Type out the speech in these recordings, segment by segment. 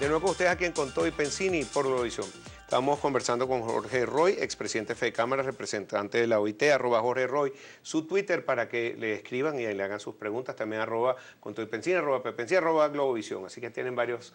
De nuevo con ustedes aquí en Con Todo y Pensini por Globovisión. Estamos conversando con Jorge Roy, expresidente de FEDECámara, representante de la OIT, @Jorge Roy, su Twitter para que le escriban y le hagan sus preguntas, también @Con Todo y Pensini, @Pepensini, @Globovisión. Así que tienen varios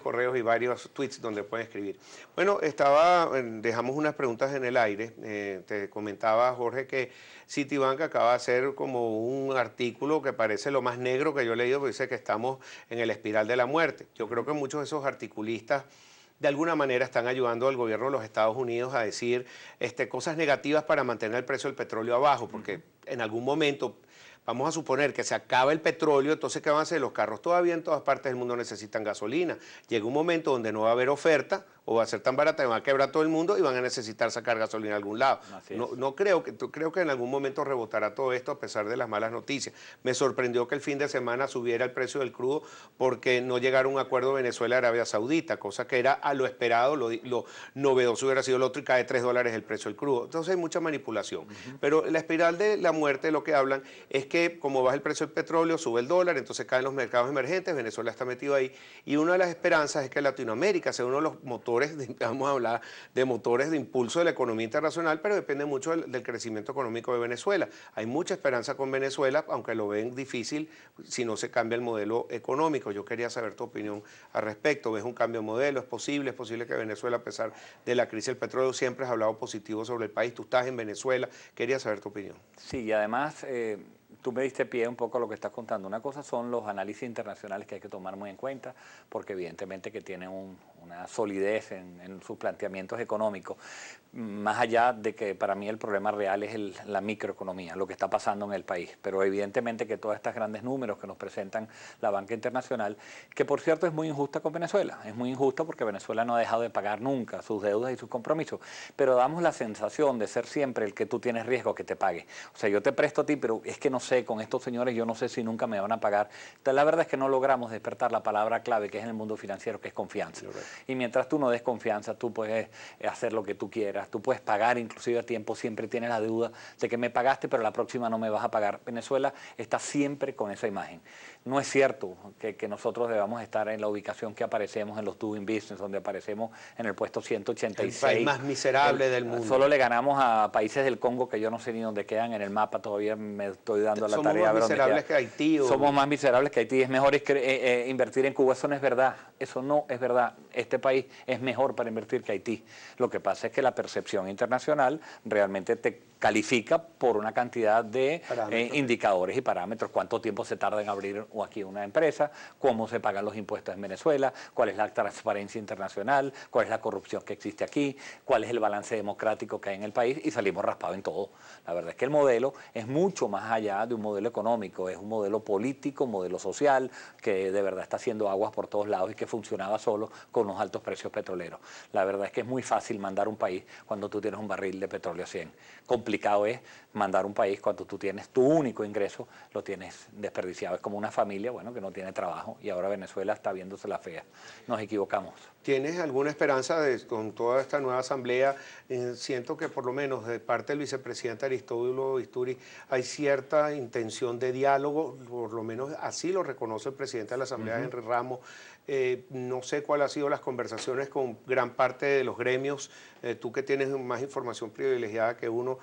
correos y varios tweets donde pueden escribir. Bueno, dejamos unas preguntas en el aire. Te comentaba, Jorge, que Citibank acaba de hacer como un artículo que parece lo más negro que yo he leído, porque dice que estamos en el espiral de la muerte. Yo creo que muchos de esos articulistas de alguna manera están ayudando al gobierno de los Estados Unidos a decir cosas negativas para mantener el precio del petróleo abajo, porque en algún momento, vamos a suponer que se acaba el petróleo, entonces ¿qué van a hacer? Los carros todavía en todas partes del mundo necesitan gasolina. Llega un momento donde no va a haber oferta o va a ser tan barata que va a quebrar todo el mundo y van a necesitar sacar gasolina de algún lado. Creo que en algún momento rebotará todo esto a pesar de las malas noticias. Me sorprendió que el fin de semana subiera el precio del crudo porque no llegaron a un acuerdo Venezuela-Arabia Saudita, cosa que era a lo esperado, lo novedoso hubiera sido el otro y cae $3 el precio del crudo. Entonces hay mucha manipulación. Pero la espiral de la muerte, lo que hablan es que como baja el precio del petróleo, sube el dólar, entonces caen los mercados emergentes, Venezuela está metido ahí. Y una de las esperanzas es que Latinoamérica sea uno de los motores, vamos a hablar de motores de impulso de la economía internacional, pero depende mucho del crecimiento económico de Venezuela. Hay mucha esperanza con Venezuela, aunque lo ven difícil si no se cambia el modelo económico. Yo quería saber tu opinión al respecto. ¿Ves un cambio de modelo? ¿Es posible que Venezuela, a pesar de la crisis del petróleo, siempre has hablado positivo sobre el país? Tú estás en Venezuela. Quería saber tu opinión. Sí, y además tú me diste pie un poco a lo que estás contando. Una cosa son los análisis internacionales que hay que tomar muy en cuenta, porque evidentemente que tienen una solidez en sus planteamientos económicos, más allá de que para mí el problema real es la microeconomía, lo que está pasando en el país. Pero evidentemente que todos estos grandes números que nos presentan la banca internacional, que por cierto es muy injusta con Venezuela, es muy injusta porque Venezuela no ha dejado de pagar nunca sus deudas y sus compromisos, pero damos la sensación de ser siempre el que tú tienes riesgo que te pague. O sea, yo te presto a ti, pero es que no sé, con estos señores yo no sé si nunca me van a pagar. Entonces la verdad es que no logramos despertar la palabra clave que es en el mundo financiero, que es confianza. Y mientras tú no des confianza, tú puedes hacer lo que tú quieras, tú puedes pagar inclusive a tiempo, siempre tienes la duda de que me pagaste, pero la próxima no me vas a pagar. Venezuela está siempre con esa imagen. No es cierto que nosotros debamos estar en la ubicación que aparecemos en los Doing Business, donde aparecemos en el puesto 186. El país más miserable del mundo. Solo le ganamos a países del Congo que yo no sé ni dónde quedan en el mapa, todavía me estoy dando la tarea. Somos más miserables que Haití. Somos más miserables que Haití. Es mejor invertir en Cuba. Eso no es verdad. Eso no es verdad. Este país es mejor para invertir que Haití. Lo que pasa es que la percepción internacional realmente te califica por una cantidad de indicadores y parámetros. Cuánto tiempo se tarda en abrir aquí una empresa, cómo se pagan los impuestos en Venezuela, cuál es la transparencia internacional, cuál es la corrupción que existe aquí, cuál es el balance democrático que hay en el país, y salimos raspados en todo. La verdad es que el modelo es mucho más allá de un modelo económico, es un modelo político, un modelo social, que de verdad está haciendo aguas por todos lados y que funcionaba solo con los altos precios petroleros. La verdad es que es muy fácil mandar un país cuando tú tienes un barril de petróleo a 100. Complicado es mandar un país cuando tú tienes tu único ingreso, lo tienes desperdiciado. Es como una familia, bueno, que no tiene trabajo, y ahora Venezuela está viéndose la fea. Nos equivocamos. ¿Tienes alguna esperanza con toda esta nueva asamblea? Siento que por lo menos de parte del vicepresidente Aristóbulo Isturi hay cierta intención de diálogo, por lo menos así lo reconoce el presidente de la asamblea, Henry Ramos. No sé cuáles han sido las conversaciones con gran parte de los gremios. Tú que tienes más información privilegiada que uno,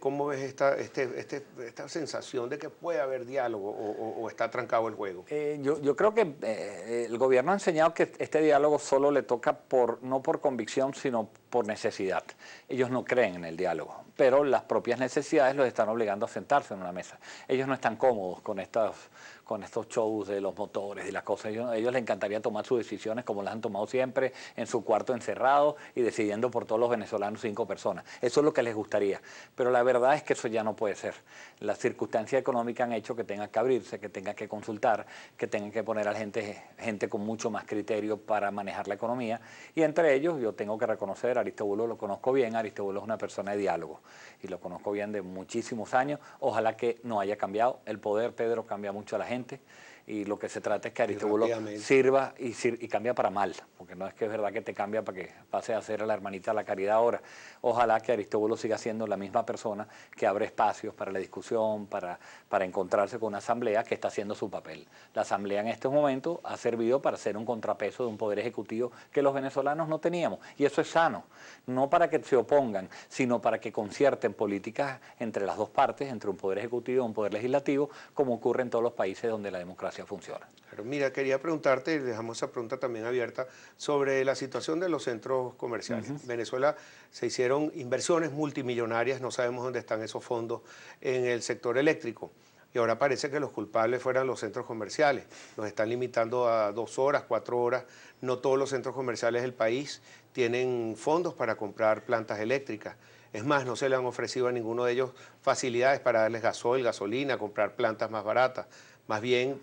¿cómo ves esta sensación de que puede haber diálogo o está trancado el juego? Yo creo que el gobierno ha enseñado que este diálogo solo le toca no por convicción, sino por necesidad. Ellos no creen en el diálogo, pero las propias necesidades los están obligando a sentarse en una mesa. Ellos no están cómodos con estos shows de los motores y las cosas. A ellos les encantaría tomar sus decisiones como las han tomado siempre, en su cuarto encerrado y decidiendo por todos los venezolanos 5 personas. Eso es lo que les gustaría, pero la verdad es que eso ya no puede ser. Las circunstancias económicas han hecho que tenga que abrirse, que tenga que consultar, que tengan que poner a gente con mucho más criterio para manejar la economía, y entre ellos yo tengo que reconocer, Aristóbulo lo conozco bien, Aristóbulo es una persona de diálogo y lo conozco bien de muchísimos años. Ojalá que no haya cambiado. El poder, Pedro, cambia mucho a la gente, y lo que se trata es que Aristóbulo sirva y cambia para mal. porque no es que es verdad que te cambia para que pase a ser a la hermanita de la caridad ahora. Ojalá que Aristóbulo siga siendo la misma persona que abre espacios para la discusión, para encontrarse con una asamblea que está haciendo su papel. La asamblea en este momento ha servido para ser un contrapeso de un poder ejecutivo que los venezolanos no teníamos, y eso es sano, no para que se opongan, sino para que concierten políticas entre las dos partes, entre un poder ejecutivo y un poder legislativo, como ocurre en todos los países donde la democracia funciona. Pero mira, quería preguntarte, y dejamos esa pregunta también abierta, sobre la situación de los centros comerciales. En Venezuela se hicieron inversiones multimillonarias, no sabemos dónde están esos fondos en el sector eléctrico. Y ahora parece que los culpables fueran los centros comerciales. Nos están limitando a 2 horas, 4 horas. No todos los centros comerciales del país tienen fondos para comprar plantas eléctricas. Es más, no se le han ofrecido a ninguno de ellos facilidades para darles gasoil, gasolina, comprar plantas más baratas. Más bien,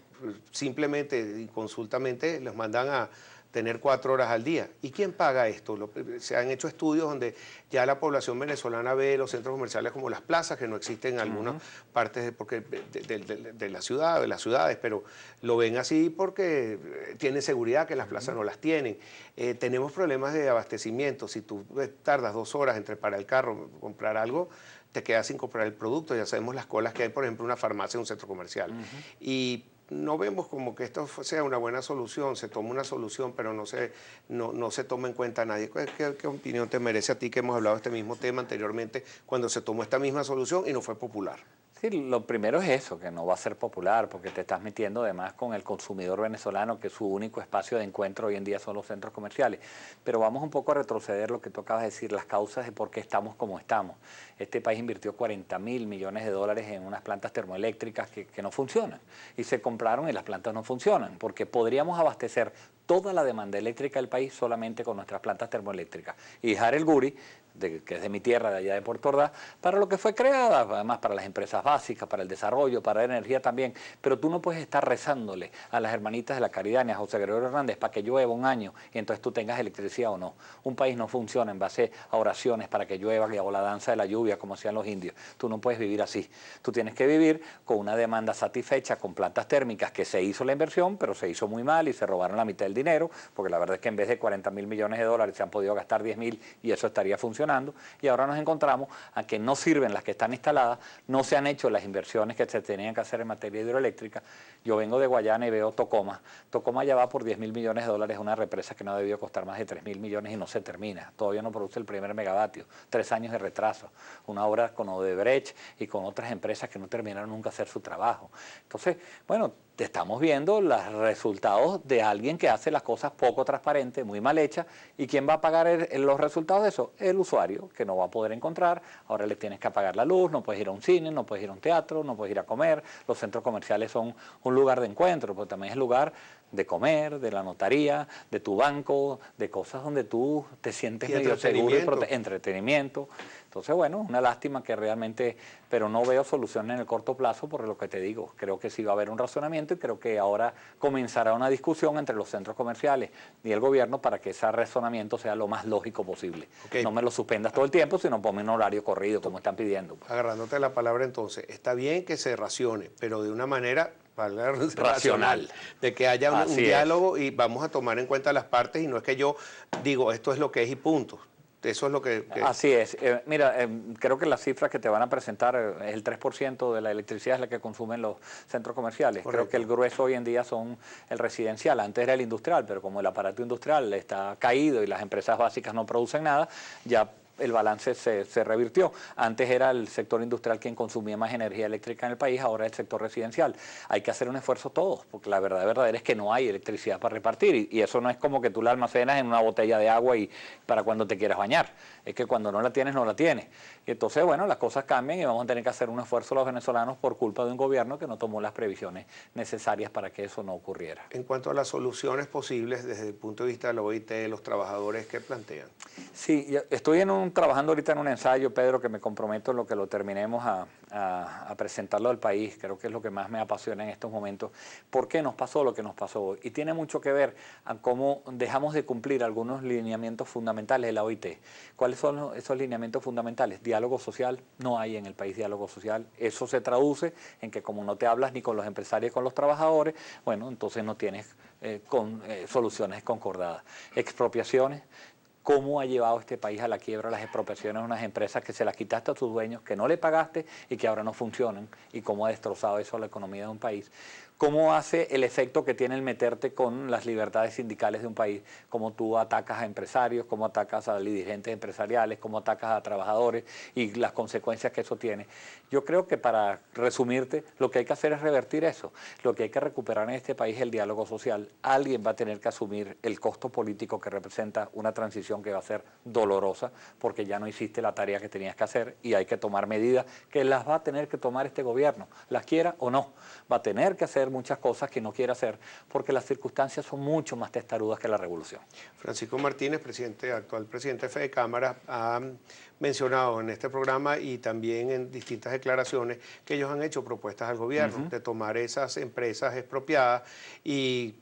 simplemente y consultamente los mandan a tener 4 horas al día. ¿Y quién paga esto? Se han hecho estudios donde ya la población venezolana ve los centros comerciales como las plazas, que no existen en algunas partes de la ciudad, de las ciudades, pero lo ven así porque tienen seguridad que las plazas no las tienen. Tenemos problemas de abastecimiento. Si tú tardas 2 horas entre parar el carro, comprar algo, te quedas sin comprar el producto. Ya sabemos las colas que hay, por ejemplo, en una farmacia en un centro comercial. Y no vemos como que esto sea una buena solución. Se toma una solución, pero no se toma en cuenta a nadie. ¿Qué opinión te merece a ti, que hemos hablado de este mismo tema anteriormente, cuando se tomó esta misma solución y no fue popular? Sí, lo primero es eso, que no va a ser popular, porque te estás metiendo además con el consumidor venezolano, que su único espacio de encuentro hoy en día son los centros comerciales. Pero vamos un poco a retroceder lo que tú acabas de decir, las causas de por qué estamos como estamos. Este país invirtió 40.000 millones de dólares en unas plantas termoeléctricas que no funcionan, y se compraron y las plantas no funcionan, porque podríamos abastecer toda la demanda eléctrica del país solamente con nuestras plantas termoeléctricas y dejar el Guri, que es de mi tierra, de allá de Puerto Ordaz, para lo que fue creada, además para las empresas básicas, para el desarrollo, para la energía también. Pero tú no puedes estar rezándole a las hermanitas de la caridad ni a José Gregorio Hernández para que llueva un año y entonces tú tengas electricidad o no. Un país no funciona en base a oraciones para que llueva o la danza de la lluvia, como hacían los indios. Tú no puedes vivir así. Tú tienes que vivir con una demanda satisfecha, con plantas térmicas, que se hizo la inversión, pero se hizo muy mal y se robaron la mitad del dinero, porque la verdad es que en vez de 40.000 millones de dólares se han podido gastar 10.000 y eso estaría funcionando. Y ahora nos encontramos a que no sirven las que están instaladas, no se han hecho las inversiones que se tenían que hacer en materia hidroeléctrica. Yo vengo de Guayana y veo Tocoma. Tocoma ya va por 10.000 millones de dólares, una represa que no ha debido costar más de 3.000 millones y no se termina. Todavía no produce el primer megavatio, 3 años de retraso. Una obra con Odebrecht y con otras empresas que no terminaron nunca hacer su trabajo. Entonces, bueno, estamos viendo los resultados de alguien que hace las cosas poco transparentes, muy mal hechas, y ¿quién va a pagar los resultados de eso? El usuario, que no va a poder encontrar. Ahora le tienes que apagar la luz, no puedes ir a un cine, no puedes ir a un teatro, no puedes ir a comer. Los centros comerciales son un lugar de encuentro, pero también es lugar de comer, de la notaría, de tu banco, de cosas donde tú te sientes medio seguro y entretenimiento. Entonces, bueno, una lástima que realmente, pero no veo solución en el corto plazo por lo que te digo. Creo que sí va a haber un razonamiento y creo que ahora comenzará una discusión entre los centros comerciales y el gobierno para que ese razonamiento sea lo más lógico posible. No me lo suspendas todo el tiempo, sino ponme un horario corrido, como están pidiendo. Agarrándote la palabra entonces, está bien que se racione, pero de una manera racional, de que haya un diálogo y vamos a tomar en cuenta las partes, y no es que yo digo esto es lo que es y punto. Eso es lo que... Así es. Mira, creo que las cifras que te van a presentar es el 3% de la electricidad es la que consumen los centros comerciales. Correcto. Creo que el grueso hoy en día son el residencial. Antes era el industrial, pero como el aparato industrial está caído y las empresas básicas no producen nada, ya el balance se revirtió. Antes era el sector industrial quien consumía más energía eléctrica en el país, ahora es el sector residencial. Hay que hacer un esfuerzo todos, porque la verdad verdadera es que no hay electricidad para repartir, y eso no es como que tú la almacenas en una botella de agua y para cuando te quieras bañar. Es que cuando no la tienes, no la tienes. Y entonces, bueno, las cosas cambian y vamos a tener que hacer un esfuerzo los venezolanos por culpa de un gobierno que no tomó las previsiones necesarias para que eso no ocurriera. En cuanto a las soluciones posibles desde el punto de vista de la OIT, los trabajadores, ¿qué plantean? Sí, estoy en trabajando ahorita en un ensayo, Pedro, que me comprometo en lo que lo terminemos a presentarlo al país. Creo que es lo que más me apasiona en estos momentos. ¿Por qué nos pasó lo que nos pasó hoy? Y tiene mucho que ver a cómo dejamos de cumplir algunos lineamientos fundamentales de la OIT. ¿Cuáles son esos lineamientos fundamentales? Diálogo social. No hay en el país diálogo social. Eso se traduce en que como no te hablas ni con los empresarios ni con los trabajadores, bueno, entonces no tienes soluciones concordadas. Expropiaciones. ¿Cómo ha llevado este país a la quiebra las expropiaciones de unas empresas que se las quitaste a tus dueños, que no le pagaste y que ahora no funcionan? ¿Y cómo ha destrozado eso la economía de un país? ¿Cómo hace el efecto que tiene el meterte con las libertades sindicales de un país? Cómo tú atacas a empresarios, cómo atacas a dirigentes empresariales, cómo atacas a trabajadores y las consecuencias que eso tiene. Yo creo que, para resumirte, lo que hay que hacer es revertir eso. Lo que hay que recuperar en este país es el diálogo social. Alguien va a tener que asumir el costo político que representa una transición que va a ser dolorosa, porque ya no hiciste la tarea que tenías que hacer y hay que tomar medidas que las va a tener que tomar este gobierno, las quiera o no. Va a tener que hacer muchas cosas que no quiere hacer porque las circunstancias son mucho más testarudas que la revolución. Francisco Martínez, actual presidente de Fedecámaras, ha mencionado en este programa y también en distintas declaraciones que ellos han hecho propuestas al gobierno de tomar esas empresas expropiadas y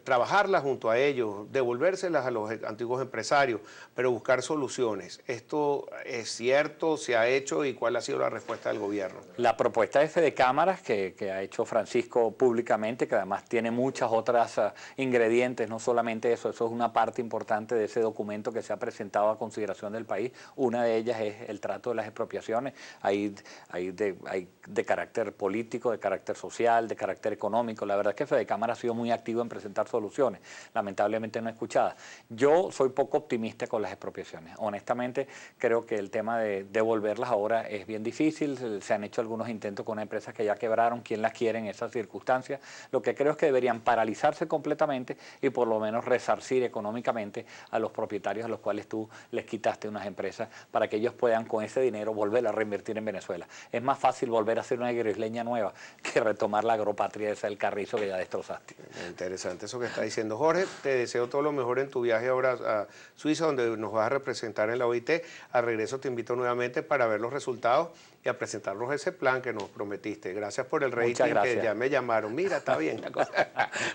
trabajarlas junto a ellos, devolvérselas a los antiguos empresarios, pero buscar soluciones. ¿Esto es cierto? ¿Se ha hecho? ¿Y cuál ha sido la respuesta del gobierno? La propuesta de Fedecámaras que ha hecho Francisco públicamente, que además tiene muchas otras ingredientes, no solamente eso es una parte importante de ese documento que se ha presentado a consideración del país. Una de ellas es el trato de las expropiaciones. Hay de carácter político, de carácter social, de carácter económico. La verdad es que Fedecámaras ha sido muy activo en presentar soluciones, lamentablemente no escuchadas. Yo soy poco optimista con las expropiaciones. Honestamente, creo que el tema de devolverlas ahora es bien difícil. Se han hecho algunos intentos con empresas que ya quebraron. ¿Quién las quiere en esas circunstancias? Lo que creo es que deberían paralizarse completamente y por lo menos resarcir económicamente a los propietarios a los cuales tú les quitaste unas empresas para que ellos puedan con ese dinero volver a reinvertir en Venezuela. Es más fácil volver a hacer una guerrilleña nueva que retomar la agropatria esa del Carrizo que ya destrozaste. Interesante eso que está diciendo. Jorge, te deseo todo lo mejor en tu viaje ahora a Suiza, donde nos vas a representar en la OIT. Al regreso te invito nuevamente para ver los resultados y a presentarnos ese plan que nos prometiste. Gracias por el rating, que ya me llamaron. Mira, está bien la cosa.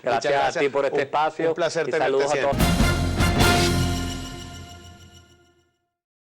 Gracias a ti por este espacio. Un placer y tenerte saludos siempre. A todos.